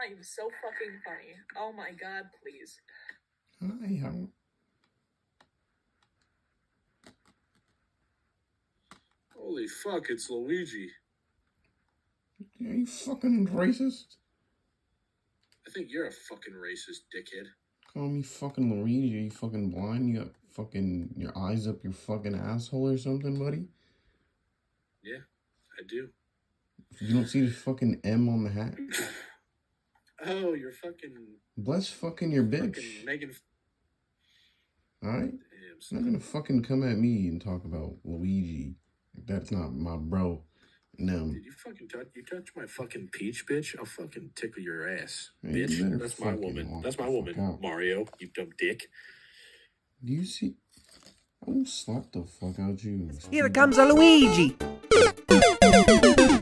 I'm so fucking funny. Oh my god, please. Hi, how? Holy fuck, it's Luigi. Are you fucking racist? I think you're a fucking racist, dickhead. Call me fucking Luigi. Are you fucking blind? You got fucking your eyes up your fucking asshole or something, buddy? Yeah, I do. You don't see the fucking M on the hat? Oh, you're fucking... Bless fucking your bitch. Fucking Megan... Alright? Damn, You're not gonna fucking come at me and talk about Luigi. That's not my bro. No. Did you fucking touch my fucking peach, bitch? I'll fucking tickle your ass, Hey, you bitch. better That's my fucking woman. walk That's my the woman, fuck out. Mario, you dumb dick. Do you see? I will slap the fuck out you. Here comes a Luigi.